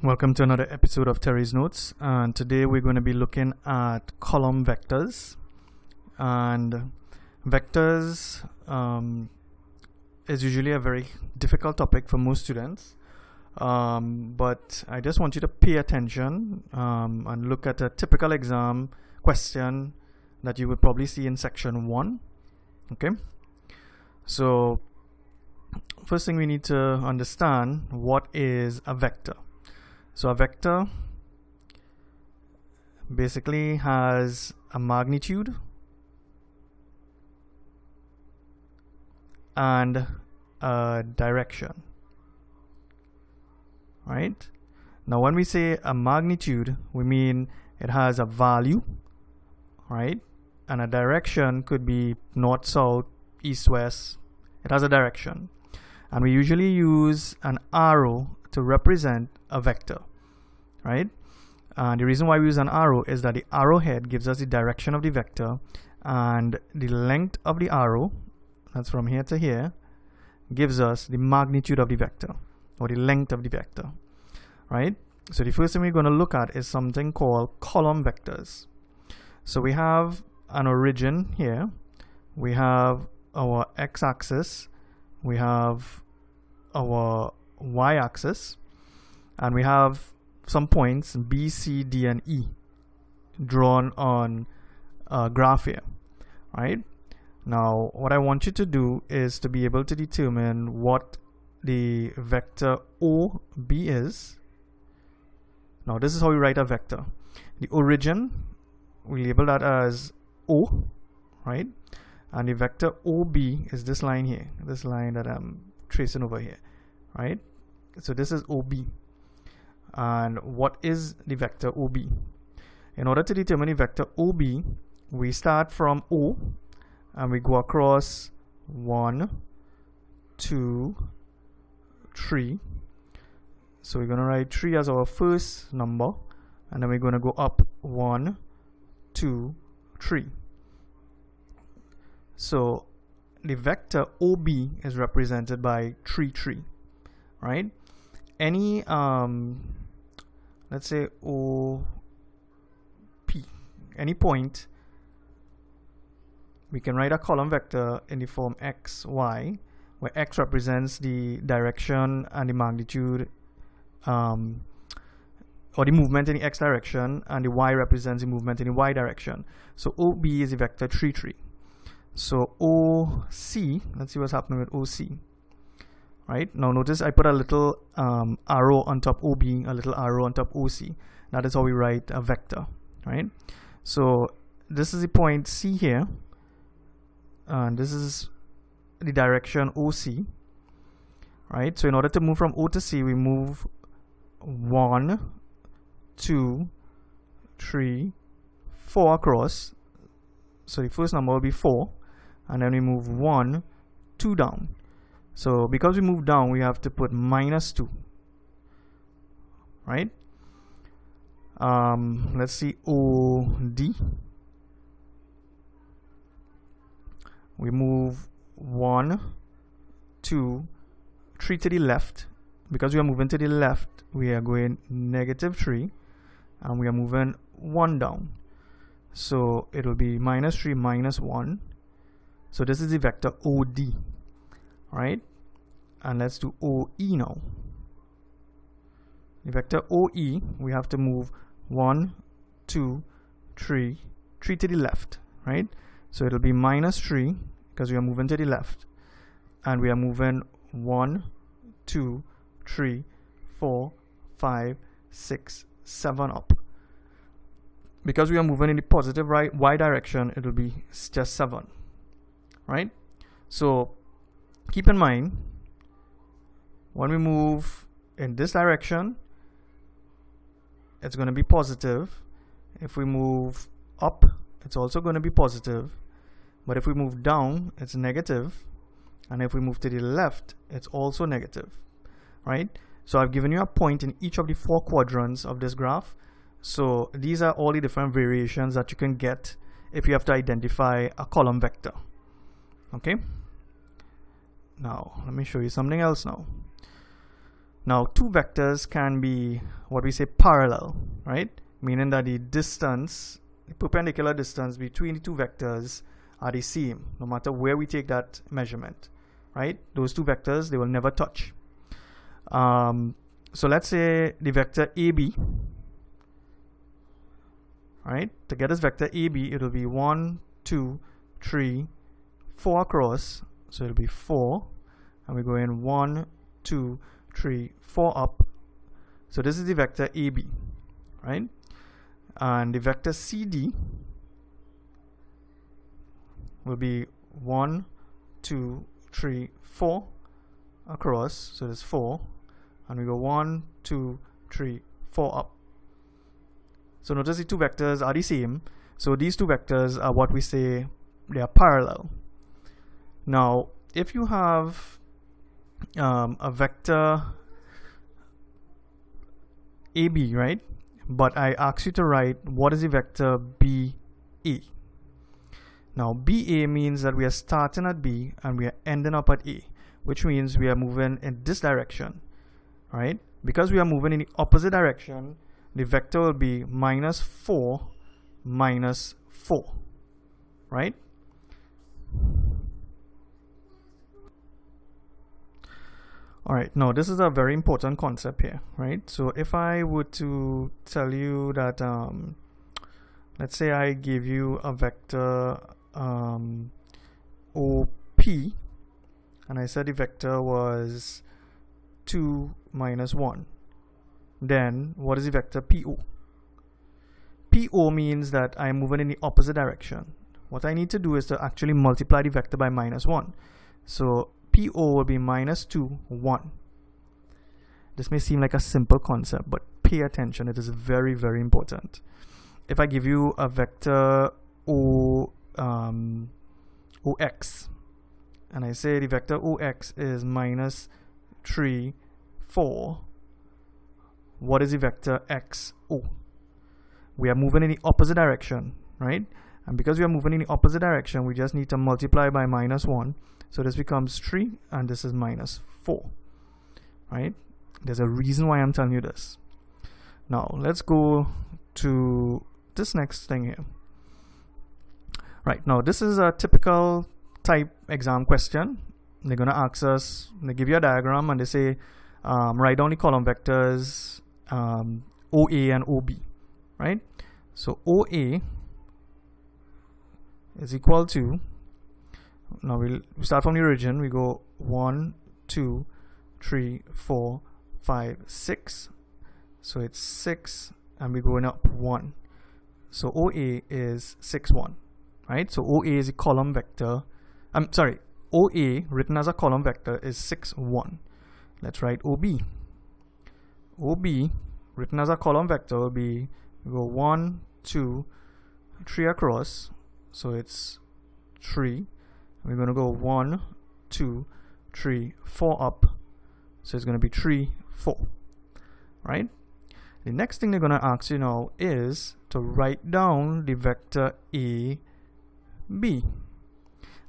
Welcome to another episode of Terry's Notes, and today we're going to be looking at column vectors. And vectors is usually a very difficult topic for most students, but I just want you to pay attention and look at a typical exam question that you would probably see in section 1. Okay, so first thing we need to understand, what is a vector? So a vector basically has a magnitude and a direction, right? Now when we say a magnitude, we mean it has a value, right? And a direction could be north, south, east, west. It has a direction. And we usually use an arrow to represent a vector, right? And the reason why we use an arrow is that the arrowhead gives us the direction of the vector, and the length of the arrow, that's from here to here, gives us the magnitude of the vector, or the length of the vector, right? So the first thing we're going to look at is something called column vectors. So we have an origin here, we have our x-axis, we have our y-axis, and we have some points B, C, D, and E drawn on a graph here, right? Now what I want you to do is to be able to determine what the vector OB is. Now this is how we write a vector. The origin, we label that as O, right? And the vector OB is this line here, this line that I'm tracing over here, right? So this is OB. And what is the vector OB? In order to determine the vector OB, we start from O and we go across 1, 2, 3. So we're going to write 3 as our first number, and then we're going to go up 1, 2, 3. So the vector OB is represented by 3, 3, right? Any let's say OP, any point, we can write a column vector in the form x, y, where x represents the direction and the magnitude, or the movement in the x direction, and the y represents the movement in the y direction. So OB is the vector 3, 3. So OC, let's see what's happening with OC. Right, now notice I put a little arrow on top OB, a little arrow on top OC. That is how we write a vector, right? So this is the point C here, and this is the direction OC, right? So in order to move from O to C, we move 1, 2, 3, 4 across. So the first number will be 4, and then we move 1, 2 down. So because we move down, we have to put -2, right? Let's see OD. We move 1, 2, 3 to the left. Because we are moving to the left, we are going -3, and we are moving 1 down. So it will be -3, -1. So this is the vector OD, right? And let's do OE now. The vector OE, we have to move 1, 2, 3 to the left, right? So it'll be -3 because we are moving to the left, and we are moving 1, 2, 3, 4, 5, 6, 7 up. Because we are moving in the positive right y direction, it will be just 7, right? So keep in mind, when we move in this direction, it's going to be positive. If we move up, it's also going to be positive. But if we move down, it's negative. And if we move to the left, it's also negative, right? So I've given you a point in each of the 4 quadrants of this graph. So these are all the different variations that you can get if you have to identify a column vector. Okay? Now, let me show you something else now. Now, two vectors can be what we say parallel, right? Meaning that the distance, the perpendicular distance between the two vectors are the same, no matter where we take that measurement, right? Those two vectors, they will never touch. So let's say the vector AB, right? To get this vector AB, it will be 1, 2, 3, 4 across. So it'll be 4, and we go in 1, 2, 3, 4 up. So this is the vector AB, right? And the vector CD will be 1, 2, 3, 4 across. So there's 4, and we go 1, 2, 3, 4 up. So notice the two vectors are the same. So these two vectors are what we say they are parallel. Now, if you have a vector AB, right? But I ask you to write what is the vector BA. Now, BA means that we are starting at B and we are ending up at A, which means we are moving in this direction, right? Because we are moving in the opposite direction, the vector will be minus 4, minus 4, right? Alright, now this is a very important concept here, right? So if I were to tell you that, let's say I give you a vector OP, and I said the vector was 2, minus 1, then what is the vector PO? PO means that I am moving in the opposite direction. What I need to do is to actually multiply the vector by minus 1. So PO will be minus 2, 1. This may seem like a simple concept, but pay attention. It is very, very important. If I give you a vector OX, and I say the vector OX is minus 3, 4, what is the vector XO? We are moving in the opposite direction, right? And because we are moving in the opposite direction, we just need to multiply by minus 1. So this becomes 3, and this is minus 4, right? There's a reason why I'm telling you this. Now, let's go to this next thing here. Right, now this is a typical type exam question. They're going to ask us, they give you a diagram, and they say, write down the column vectors OA and OB, right? So OA is equal to, now we'll start from the origin. We go 1, 2, 3, 4, 5, 6. So it's 6, and we're going up 1. So OA is 6, 1, right? So OA is a column vector. OA written as a column vector is 6, 1. Let's write OB. OB written as a column vector will be, we go 1, 2, 3 across. So it's 3. We're going to go 1, 2, 3, 4 up. So it's going to be 3, 4, right? The next thing they're going to ask you now is to write down the vector A, B.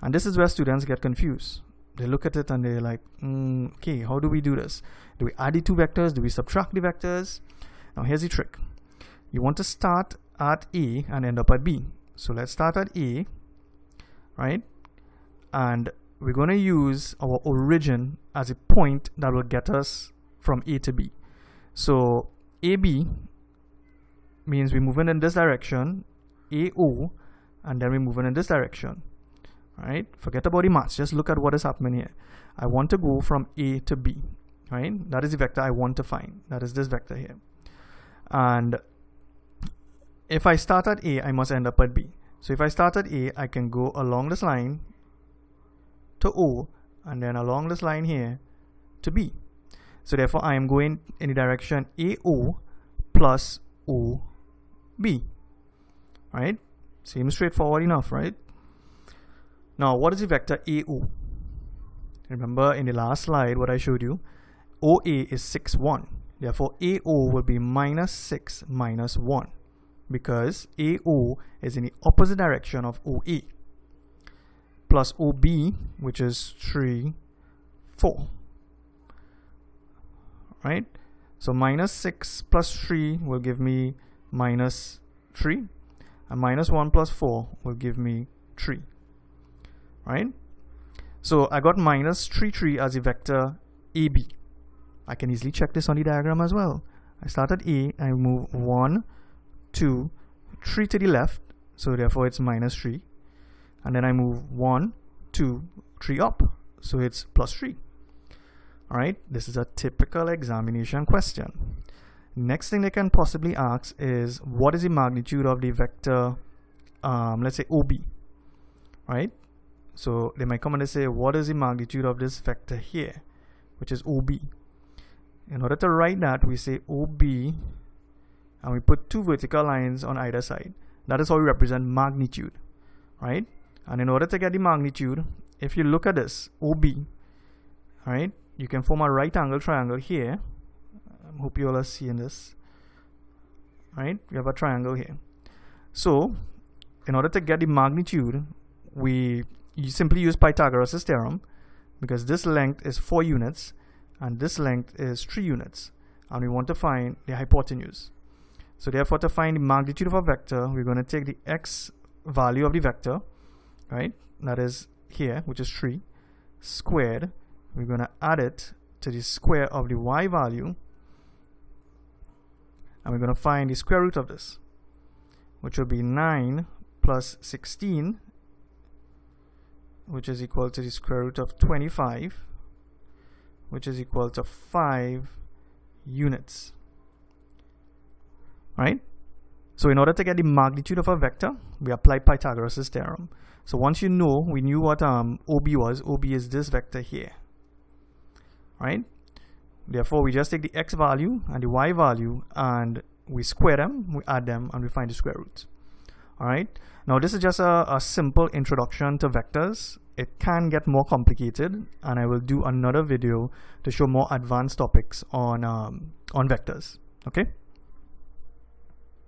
And this is where students get confused. They look at it and they're like, okay, how do we do this? Do we add the two vectors? Do we subtract the vectors? Now here's the trick. You want to start at A and end up at B. So let's start at A, right? And we're going to use our origin as a point that will get us from A to B. So AB means we're moving in this direction, AO, and then we're moving in this direction. Right? Forget about the maths, just look at what is happening here. I want to go from A to B, right? That is the vector I want to find. That is this vector here. And if I start at A, I must end up at B. So if I start at A, I can go along this line to O, and then along this line here to B. So therefore I am going in the direction AO plus OB, right? Seems straightforward enough, right? Now what is the vector AO? Remember in the last slide what I showed you, OA is 6, 1. Therefore AO will be minus 6 minus 1, because AO is in the opposite direction of OA, plus OB, which is 3, 4. right? So minus 6 plus 3 will give me minus 3, and minus 1 plus 4 will give me 3, right? So I got minus 3, 3 as a vector AB. I can easily check this on the diagram as well. I start at A, I move 1, 2, 3 to the left, so therefore it's minus 3, and then I move 1, 2, 3 up, so it's plus 3. Alright, this is a typical examination question. Next thing they can possibly ask is, what is the magnitude of the vector, let's say OB, right? So they might come and they say, what is the magnitude of this vector here, which is OB? In order to write that, we say OB, and we put 2 vertical lines on either side. That is how we represent magnitude, right? And in order to get the magnitude, if you look at this, OB, right, you can form a right angle triangle here. I hope you all are seeing this, right? We have a triangle here. So in order to get the magnitude, you simply use Pythagoras' theorem, because this length is 4 units and this length is 3 units, and we want to find the hypotenuse. So therefore, to find the magnitude of a vector, we're going to take the x value of the vector, right, that is here, which is 3, squared. We're going to add it to the square of the y value, and we're going to find the square root of this, which will be 9 plus 16, which is equal to the square root of 25, which is equal to 5 units, right? So in order to get the magnitude of a vector, we apply Pythagoras' theorem. So once we knew what OB was. OB is this vector here, right? Therefore, we just take the x value and the y value, and we square them, we add them, and we find the square root. All right. Now this is just a simple introduction to vectors. It can get more complicated, and I will do another video to show more advanced topics on vectors. Okay.